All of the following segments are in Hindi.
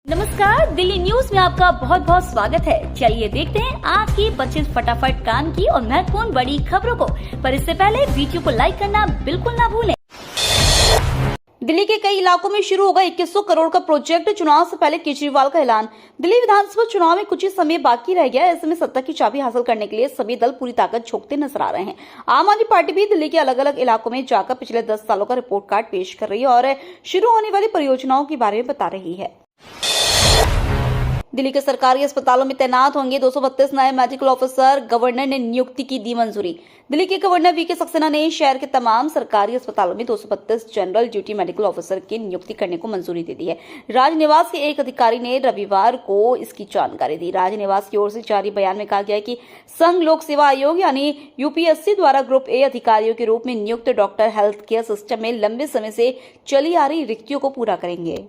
नमस्कार, दिल्ली न्यूज में आपका बहुत बहुत स्वागत है। चलिए देखते हैं आज की 25 फटाफट काम की और महत्वपूर्ण बड़ी खबरों को। पर इससे पहले वीडियो को लाइक करना बिल्कुल ना भूलें। दिल्ली के कई इलाकों में शुरू होगा 2100 करोड़ का प्रोजेक्ट। चुनाव से पहले केजरीवाल का ऐलान। दिल्ली विधानसभा चुनाव में कुछ ही समय बाकी रह गया है। ऐसे में सत्ता की चाबी हासिल करने के लिए सभी दल पूरी ताकत झोंकते नजर आ रहे हैं। आम आदमी पार्टी भी दिल्ली के अलग अलग इलाकों में जाकर पिछले 10 सालों का रिपोर्ट कार्ड पेश कर रही है और शुरू होने वाली परियोजनाओं के बारे में बता रही है। दिल्ली के सरकारी अस्पतालों में तैनात होंगे 232 नए मेडिकल ऑफिसर। गवर्नर ने नियुक्ति की दी मंजूरी। दिल्ली के गवर्नर वीके सक्सेना ने शहर के तमाम सरकारी अस्पतालों में 232 जनरल ड्यूटी मेडिकल ऑफिसर की नियुक्ति करने को मंजूरी दे दी है। राजनिवास के एक अधिकारी ने रविवार को इसकी जानकारी दी। राजनिवास की ओर से जारी बयान में कहा गया है कि संघ लोक सेवा आयोग यानी यूपीएससी द्वारा ग्रुप ए अधिकारियों के रूप में नियुक्त डॉक्टर हेल्थ केयर सिस्टम में लंबे समय से चली आ रही रिक्तियों को पूरा करेंगे।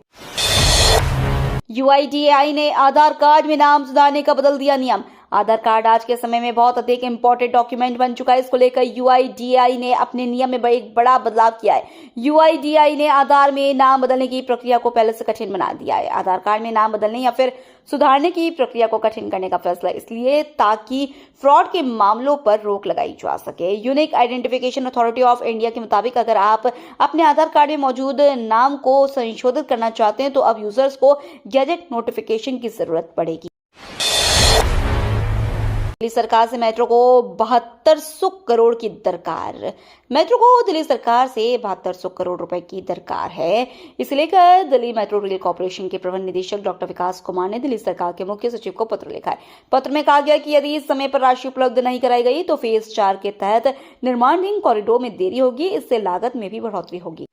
यूआईडीएआई ने आधार कार्ड में नाम सुधारने का बदल दिया नियम। आधार कार्ड आज के समय में बहुत अधिक इंपॉर्टेंट डॉक्यूमेंट बन चुका है। इसको लेकर यूआईडीएआई ने अपने नियम में एक बड़ा बदलाव किया है। यूआईडीएआई ने आधार में नाम बदलने की प्रक्रिया को पहले से कठिन बना दिया है। आधार कार्ड में नाम बदलने या फिर सुधारने की प्रक्रिया को कठिन करने का फैसला इसलिए ताकि फ्रॉड के मामलों पर रोक लगाई जा सके। Unique identification authority of India के मुताबिक अगर आप अपने आधार कार्ड में मौजूद नाम को संशोधित करना चाहते हैं तो अब यूजर्स को गैजेट नोटिफिकेशन की जरूरत पड़ेगी। दिल्ली सरकार से मेट्रो को 7200 करोड़ की दरकार। मेट्रो को दिल्ली सरकार से 7200 करोड़ रुपए की दरकार है। इसे लेकर दिल्ली मेट्रो रेल कॉर्पोरेशन के प्रबंध निदेशक डॉक्टर विकास कुमार ने दिल्ली सरकार के मुख्य सचिव को पत्र लिखा है। पत्र में कहा गया कि यदि इस समय पर राशि उपलब्ध नहीं कराई गई तो फेज 4 के तहत निर्माणाधीन कॉरिडोर में देरी होगी। इससे लागत में भी बढ़ोतरी होगी।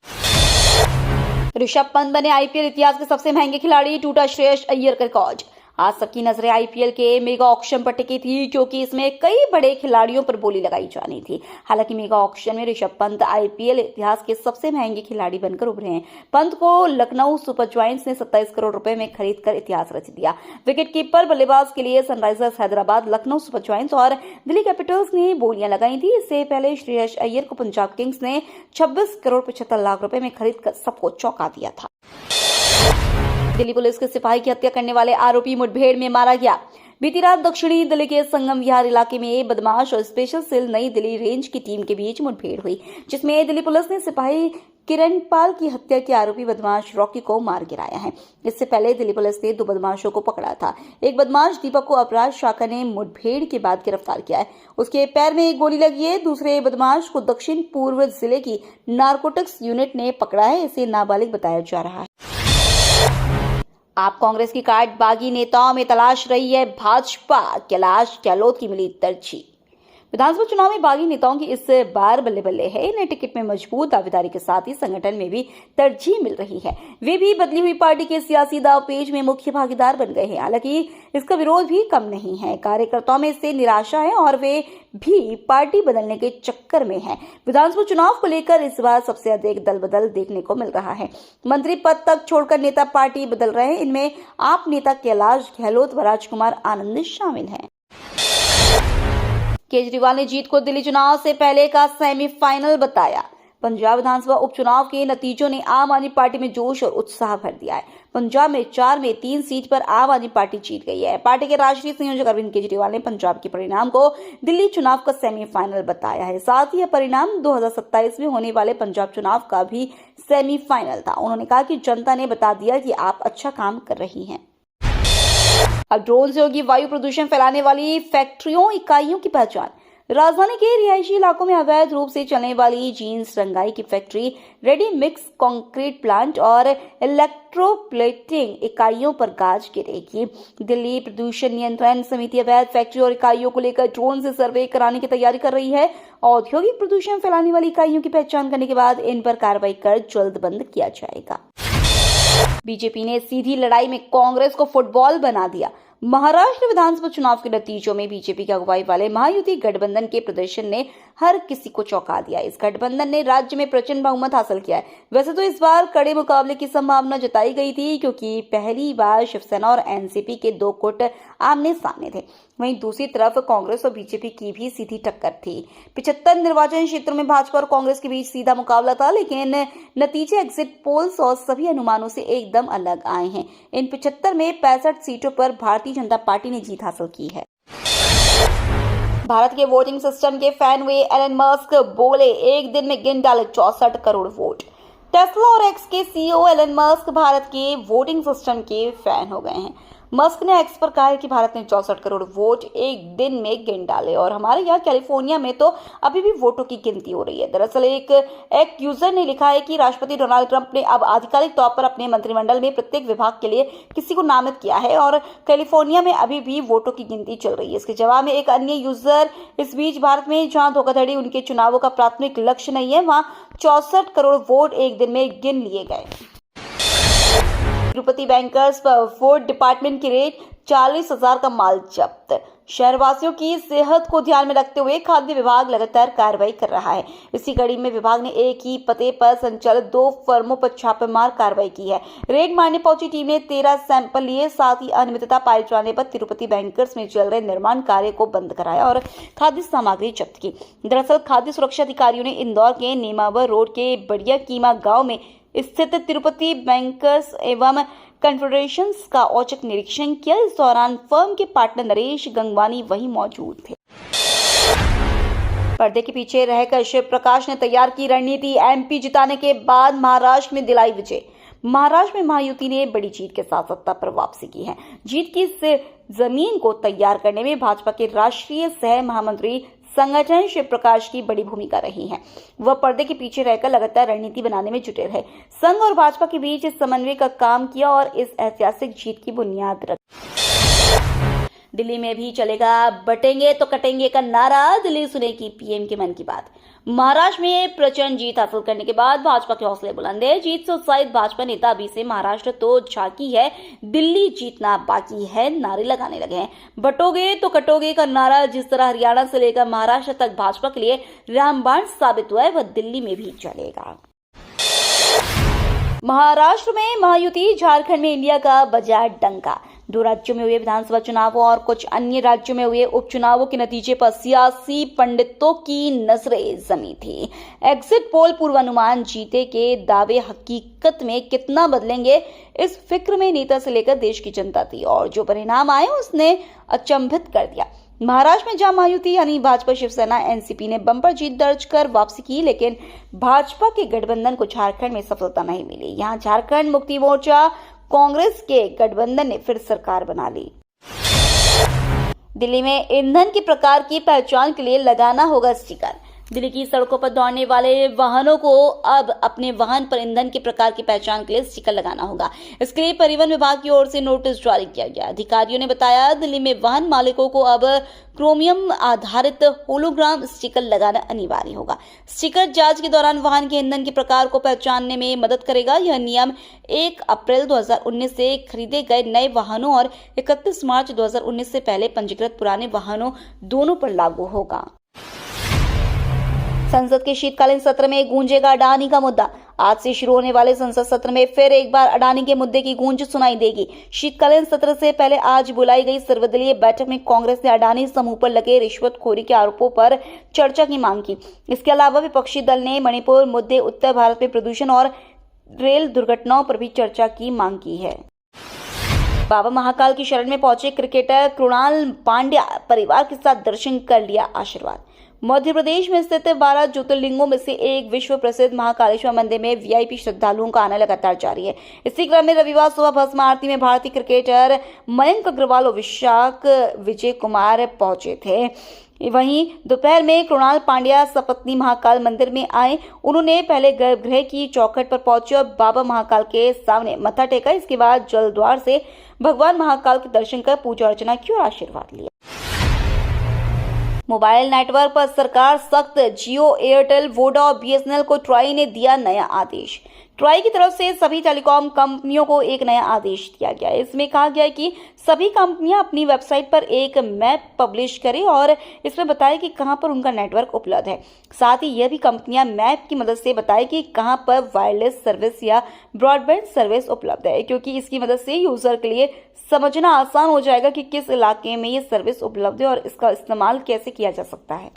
ऋषभ पंत बने आईपीएल इतिहास के सबसे महंगे खिलाड़ी। टूटा श्रेयस अय्यर का रिकॉर्ड। आज सबकी नजरें आईपीएल के मेगा ऑक्शन पर टिकी थी क्योंकि इसमें कई बड़े खिलाड़ियों पर बोली लगाई जानी थी। हालांकि मेगा ऑक्शन में ऋषभ पंत आईपीएल इतिहास के सबसे महंगे खिलाड़ी बनकर उभरे हैं। पंत को लखनऊ सुपर जायंट्स ने 27 करोड़ रुपए में खरीदकर इतिहास रच दिया। विकेट कीपर बल्लेबाज के लिए Sunrisers Hyderabad, Lucknow super giants और दिल्ली कैपिटल्स ने बोलियां लगाई थी। इससे पहले श्रेयस अय्यर को पंजाब किंग्स ने 26 करोड़ 75 लाख रुपए में खरीदकर सबको चौंका दिया था। दिल्ली पुलिस के सिपाही की हत्या करने वाले आरोपी मुठभेड़ में मारा गया। बीती रात दक्षिणी दिल्ली के संगम विहार इलाके में बदमाश और स्पेशल सेल नई दिल्ली रेंज की टीम के बीच मुठभेड़ हुई, जिसमें दिल्ली पुलिस ने सिपाही किरणपाल की हत्या के आरोपी बदमाश रॉकी को मार गिराया है। इससे पहले दिल्ली पुलिस ने 2 बदमाशों को पकड़ा था। एक बदमाश दीपक को अपराध शाखा ने मुठभेड़ के बाद गिरफ्तार किया है। उसके पैर में एक गोली लगी है। दूसरे बदमाश को दक्षिण पूर्व जिले की नारकोटिक्स यूनिट ने पकड़ा है। इसे नाबालिग बताया जा रहा है। आप कांग्रेस की कार्ड बागी नेताओं में तलाश रही है भाजपा। कैलाश गहलोत की मिली तरजीह। विधानसभा चुनाव में बागी नेताओं की इस बार बल्ले बल्ले है। इन्हें टिकट में मजबूत दावेदारी के साथ ही संगठन में भी तरजीह मिल रही है। वे भी बदली हुई पार्टी के सियासी दावपेच में मुख्य भागीदार बन गए हैं। हालांकि इसका विरोध भी कम नहीं है। कार्यकर्ताओं में इससे निराशा है और वे भी पार्टी बदलने के चक्कर में हैं। विधानसभा चुनाव को लेकर इस बार सबसे अधिक दल बदल देखने को मिल रहा है। मंत्री पद तक छोड़कर नेता पार्टी बदल रहे हैं। इनमें आप नेता कैलाश गहलोत व राजकुमार आनंद शामिल हैं। केजरीवाल ने जीत को दिल्ली चुनाव से पहले का सेमीफाइनल बताया। पंजाब विधानसभा उपचुनाव के नतीजों ने आम आदमी पार्टी में जोश और उत्साह भर दिया है। पंजाब में 4 में 3 सीट पर आम आदमी पार्टी जीत गई है। पार्टी के राष्ट्रीय संयोजक अरविंद केजरीवाल ने पंजाब के परिणाम को दिल्ली चुनाव का सेमीफाइनल बताया है। साथ ही यह परिणाम 2027 में होने वाले पंजाब चुनाव का भी सेमीफाइनल था। उन्होंने कहा कि जनता ने बता दिया कि आप अच्छा काम कर रही हैं। अब ड्रोन से होगी वायु प्रदूषण फैलाने वाली फैक्ट्रियों इकाइयों की पहचान। राजधानी के रिहायशी इलाकों में अवैध रूप से चलने वाली जीन्स रंगाई की factory, ready mix concrete plant और इलेक्ट्रोप्लेटिंग इकाइयों पर गाज गिरेगी। दिल्ली प्रदूषण नियंत्रण समिति अवैध फैक्ट्री और इकाइयों को लेकर ड्रोन से सर्वे कराने की तैयारी कर रही है। औद्योगिक प्रदूषण फैलाने वाली इकाइयों की पहचान करने के बाद इन पर कार्रवाई कर जल्द बंद किया जाएगा। बीजेपी ने सीधी लड़ाई में कांग्रेस को फुटबॉल बना दिया। महाराष्ट्र विधानसभा चुनाव के नतीजों में बीजेपी की अगुवाई वाले महायुति गठबंधन के प्रदर्शन ने हर किसी को चौंका दिया। इस गठबंधन ने राज्य में प्रचंड बहुमत हासिल किया है। वैसे तो इस बार कड़े मुकाबले की संभावना जताई गई थी, क्योंकि पहली बार शिवसेना और एनसीपी के दो गुट आमने सामने थे। वहीं दूसरी तरफ कांग्रेस और बीजेपी की भी सीधी टक्कर थी। 75 निर्वाचन क्षेत्रों में भाजपा और कांग्रेस के बीच सीधा मुकाबला था, लेकिन नतीजे एग्जिट पोल्स और सभी अनुमानों से एकदम अलग आए हैं। इन 75 में 65 सीटों पर भारतीय जनता पार्टी ने जीत हासिल की है। भारत के वोटिंग सिस्टम के फैन हुए एलन मस्क बोले, एक दिन में गिन डाले 64 करोड़ वोट। टेस्ला और एक्स के सीईओ एलन मस्क भारत के वोटिंग सिस्टम के फैन हो गए हैं। मस्क ने एक्स पर कहा है कि भारत ने 64 करोड़ वोट एक दिन में गिन डाले और हमारे यहाँ कैलिफोर्निया में तो अभी भी वोटों की गिनती हो रही है। दरअसल एक यूजर ने लिखा है कि राष्ट्रपति डोनाल्ड ट्रंप ने अब आधिकारिक तौर पर अपने मंत्रिमंडल में प्रत्येक विभाग के लिए किसी को नामित किया है और कैलिफोर्निया में अभी भी वोटों की गिनती चल रही है। इसके जवाब में एक अन्य यूजर, इस बीच भारत में जहां धोखाधड़ी उनके चुनावों का प्राथमिक लक्ष्य नहीं है, वहां 64 करोड़ वोट एक दिन में गिन लिए गए। तिरुपति बैंकर्स पर फूड डिपार्टमेंट की रेड, 40,000 का माल जब्त। शहरवासियों की सेहत को ध्यान में रखते हुए खाद्य विभाग लगातार कार्रवाई कर रहा है। इसी कड़ी में विभाग ने एक ही पते पर संचालित 2 फर्मों पर छापेमार कार्रवाई की है। रेड मारने पहुंची टीम ने 13 सैंपल लिए, साथ ही अनियमितता पाए जाने पर तिरुपति बैंकर्स में चल रहे निर्माण कार्य को बंद कराया और खाद्य सामग्री जब्त की। दरअसल खाद्य सुरक्षा अधिकारियों ने इंदौर के नेमावर रोड के बढ़िया कीमा गाँव में स्थित तिरुपति बैंकर्स एवं कन्फेडरेशंस का औचक निरीक्षण किया। इस दौरान फर्म के पार्टनर नरेश गंगवानी वहीं मौजूद थे। पर्दे के पीछे रहकर शिव प्रकाश ने तैयार की रणनीति, एमपी जिताने के बाद महाराष्ट्र में दिलाई विजय। महाराष्ट्र में महायुति ने बड़ी जीत के साथ सत्ता पर वापसी की है। जीत की इस जमीन को तैयार करने में भाजपा के राष्ट्रीय सह महामंत्री संगठन शिव प्रकाश की बड़ी भूमिका रही है। वह पर्दे के पीछे रहकर लगातार रणनीति बनाने में जुटे रहे, संघ और भाजपा के बीच इस समन्वय का काम किया और इस ऐतिहासिक जीत की बुनियाद रखी। दिल्ली में भी चलेगा बटेंगे तो कटेंगे का नारा, दिल्ली सुनेगी पीएम के मन की बात। महाराष्ट्र में प्रचंड जीत हासिल करने के बाद भाजपा के हौसले बुलंद है। जीत से उत्साहित भाजपा नेता अभी से महाराष्ट्र तो झांकी है, दिल्ली जीतना बाकी है नारे लगाने लगे हैं। बटोगे तो कटोगे का नारा जिस तरह हरियाणा से लेकर महाराष्ट्र तक भाजपा के लिए रामबाण साबित हुआ है, वह दिल्ली में भी चलेगा। महाराष्ट्र में महायुति, झारखंड में इंडिया का बजा डंका। 2 राज्यों में हुए विधानसभा चुनावों और कुछ अन्य राज्यों में हुए उपचुनावों के नतीजे पर सियासी पंडितों की नजरें जमी थी। एग्जिट पोल पूर्वानुमान जीते के दावे हकीकत में कितना बदलेंगे, इस फिक्र में नेता से लेकर देश की जनता थी और जो परिणाम आए उसने अचंभित कर दिया। महाराष्ट्र में जहां महायुति यानी भाजपा, शिवसेना, एनसीपी ने बम्पर जीत दर्ज कर वापसी की, लेकिन भाजपा के गठबंधन को झारखंड में सफलता नहीं मिली। यहां झारखंड मुक्ति मोर्चा कांग्रेस के गठबंधन ने फिर सरकार बना ली। दिल्ली में ईंधन के प्रकार की पहचान के लिए लगाना होगा स्टिकर। दिल्ली की सड़कों पर दौड़ने वाले वाहनों को अब अपने वाहन पर ईंधन के प्रकार की पहचान के लिए स्टिकर लगाना होगा। इसके लिए परिवहन विभाग की ओर से नोटिस जारी किया गया। अधिकारियों ने बताया, दिल्ली में वाहन मालिकों को अब क्रोमियम आधारित होलोग्राम स्टिकर लगाना अनिवार्य होगा। स्टिकर जांच के दौरान वाहन के ईंधन के प्रकार को पहचानने में मदद करेगा। यह नियम 1 अप्रैल 2019 से खरीदे गए नए वाहनों और 31 मार्च 2019 से पहले पंजीकृत पुराने वाहनों दोनों पर लागू होगा। संसद के शीतकालीन सत्र में गूंजेगा अडानी का मुद्दा। आज से शुरू होने वाले संसद सत्र में फिर एक बार अडानी के मुद्दे की गूंज सुनाई देगी। शीतकालीन सत्र से पहले आज बुलाई गई सर्वदलीय बैठक में कांग्रेस ने अडानी समूह पर लगे रिश्वतखोरी के आरोपों पर चर्चा की मांग की। इसके अलावा विपक्षी दल ने मणिपुर मुद्दे, उत्तर भारत में प्रदूषण और रेल दुर्घटनाओं पर भी चर्चा की मांग की है। बाबा महाकाल की शरण में पहुंचे क्रिकेटर कृणाल पांड्या परिवार के साथ दर्शन कर लिया आशीर्वाद। मध्य प्रदेश में स्थित 12 ज्योतिर्लिंगों में से एक विश्व प्रसिद्ध महाकालेश्वर मंदिर में वीआईपी श्रद्धालुओं का आना लगातार जारी है। इसी क्रम में रविवार सुबह भस्म आरती में भारतीय क्रिकेटर मयंक अग्रवाल और विशाख विजय कुमार पहुंचे थे। वहीं दोपहर में कृणाल पांड्या सपत्नी महाकाल मंदिर में आए। उन्होंने पहले गर्भगृह की चौखट पर पहुंचे और बाबा महाकाल के सामने मत्था टेका। इसके बाद जलद्वार से भगवान महाकाल के दर्शन कर पूजा अर्चना की और आशीर्वाद लिया। मोबाइल नेटवर्क पर सरकार सख्त, जियो, एयरटेल, वोडा और बीएसएनएल को ट्राई ने दिया नया आदेश। ट्राई की तरफ से सभी टेलीकॉम कंपनियों को एक नया आदेश दिया गया है। इसमें कहा गया है कि सभी कंपनियां अपनी वेबसाइट पर एक मैप पब्लिश करें और इसमें बताएं कि कहां पर उनका नेटवर्क उपलब्ध है। साथ ही यह भी कंपनियां मैप की मदद से बताएं कि कहां पर वायरलेस सर्विस या ब्रॉडबैंड सर्विस उपलब्ध है, क्योंकि इसकी मदद से यूजर के लिए समझना आसान हो जाएगा कि किस इलाके में ये सर्विस उपलब्ध है और इसका इस्तेमाल कैसे किया जा सकता है।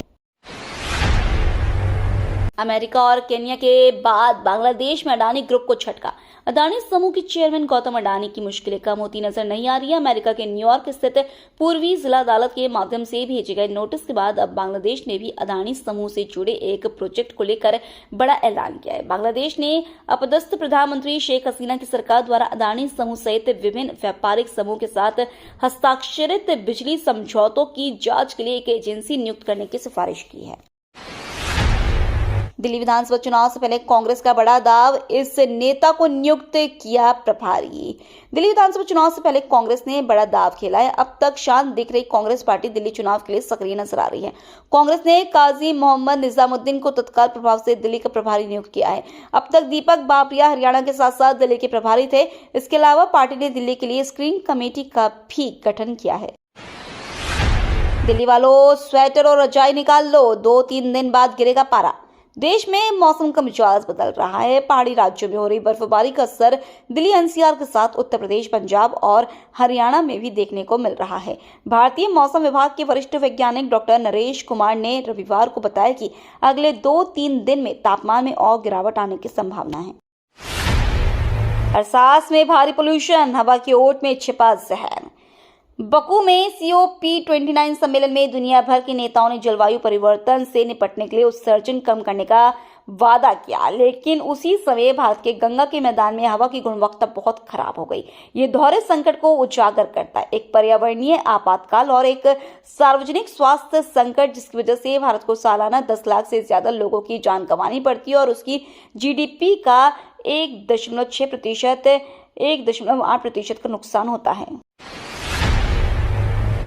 अमेरिका और केन्या के बाद बांग्लादेश में अडानी ग्रुप को झटका। अडानी समूह के चेयरमैन गौतम अडानी की मुश्किलें कम होती नजर नहीं आ रही है। अमेरिका के न्यूयॉर्क स्थित पूर्वी जिला अदालत के माध्यम से भेजे गए नोटिस के बाद अब बांग्लादेश ने भी अडानी समूह से जुड़े एक प्रोजेक्ट को लेकर बड़ा ऐलान किया है। बांग्लादेश ने अपदस्थ प्रधानमंत्री शेख हसीना की सरकार द्वारा अडानी समूह सहित विभिन्न व्यापारिक समूह के साथ हस्ताक्षरित बिजली समझौतों की जांच के लिए एक एजेंसी नियुक्त करने की सिफारिश की है। दिल्ली विधानसभा चुनाव से पहले कांग्रेस का बड़ा दाव, इस नेता को नियुक्त किया प्रभारी। दिल्ली विधानसभा चुनाव से पहले कांग्रेस ने बड़ा दाव खेला है। अब तक शांत दिख रही कांग्रेस पार्टी दिल्ली चुनाव के लिए सक्रिय नजर आ रही है। कांग्रेस ने काजी मोहम्मद निजामुद्दीन को तत्काल प्रभाव से दिल्ली का प्रभारी नियुक्त किया है। अब तक दीपक बाबरिया हरियाणा के साथ साथ दिल्ली के प्रभारी थे। इसके अलावा पार्टी ने दिल्ली के लिए स्क्रीनिंग कमेटी का भी गठन किया है। दिल्ली वालों, स्वेटर और रजाई निकाल लो, 2-3 दिन बाद गिरेगा पारा। देश में मौसम का मिजाज बदल रहा है। पहाड़ी राज्यों में हो रही बर्फबारी का असर दिल्ली एनसीआर के साथ उत्तर प्रदेश, पंजाब और हरियाणा में भी देखने को मिल रहा है। भारतीय मौसम विभाग के वरिष्ठ वैज्ञानिक डॉक्टर नरेश कुमार ने रविवार को बताया कि अगले 2-3 दिन में तापमान में और गिरावट आने की संभावना है। अरसास में भारी पोल्यूशन, हवा की ओट में छिपा जहर। बकू में COP29 सम्मेलन में दुनिया भर के नेताओं ने जलवायु परिवर्तन से निपटने के लिए उत्सर्जन कम करने का वादा किया, लेकिन उसी समय भारत के गंगा के मैदान में हवा की गुणवत्ता बहुत खराब हो गई। ये दोहरे संकट को उजागर करता है, एक पर्यावरणीय आपातकाल और एक सार्वजनिक स्वास्थ्य संकट, जिसकी वजह से भारत को सालाना 10 लाख से ज्यादा लोगों की जान गंवानी पड़ती है और उसकी GDP का 1.6%, 1.8% का नुकसान होता है।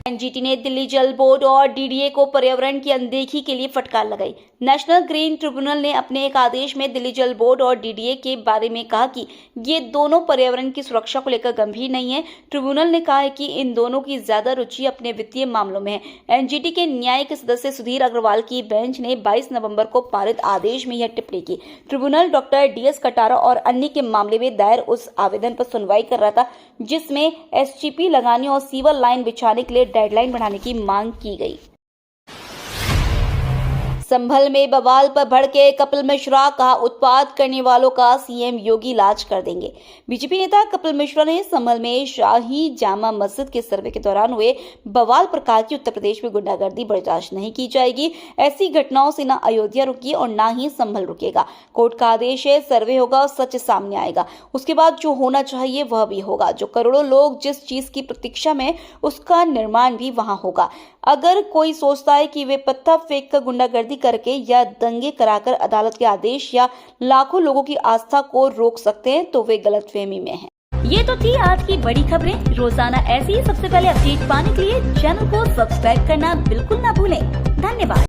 एनजीटी ने दिल्ली जल बोर्ड और DDA को पर्यावरण की अनदेखी के लिए फटकार लगाई। नेशनल ग्रीन ट्रिब्यूनल ने अपने एक आदेश में दिल्ली जल बोर्ड और DDA के बारे में कहा कि ये दोनों पर्यावरण की सुरक्षा को लेकर गंभीर नहीं है। ट्रिब्यूनल ने कहा है कि इन दोनों की ज्यादा रुचि अपने वित्तीय मामलों में है। एनजीटी के न्यायिक सदस्य सुधीर अग्रवाल की बेंच ने 22 नवंबर को पारित आदेश में यह टिप्पणी की। ट्रिब्यूनल डॉक्टर DS कटारा और अन्य के मामले में दायर उस आवेदन पर सुनवाई कर रहा था, जिसमें SGP लगाने और सीवर लाइन बिछाने के लिए डेडलाइन बढ़ाने की मांग की गई। संभल में बवाल पर भड़के कपिल मिश्रा, कहा उत्पात करने वालों का CM योगी इलाज कर देंगे। बीजेपी नेता कपिल मिश्रा ने संभल में शाही जामा मस्जिद के सर्वे के दौरान हुए बवाल पर कहा कि उत्तर प्रदेश में गुंडागर्दी बर्दाश्त नहीं की जाएगी। ऐसी घटनाओं से न अयोध्या रुकी और न ही संभल रुकेगा। कोर्ट का आदेश है, सर्वे होगा और सच सामने आएगा। उसके बाद जो होना चाहिए वह भी होगा। जो करोड़ों लोग जिस चीज की प्रतीक्षा में, उसका निर्माण भी वहां होगा। अगर कोई सोचता है कि वे पत्थर फेंक कर गुंडागर्दी करके या दंगे कराकर अदालत के आदेश या लाखों लोगों की आस्था को रोक सकते हैं, तो वे गलतफहमी में हैं। ये तो थी आज की बड़ी खबरें। रोजाना ऐसी ही सबसे पहले अपडेट पाने के लिए चैनल को सब्सक्राइब करना बिल्कुल ना भूलें। धन्यवाद।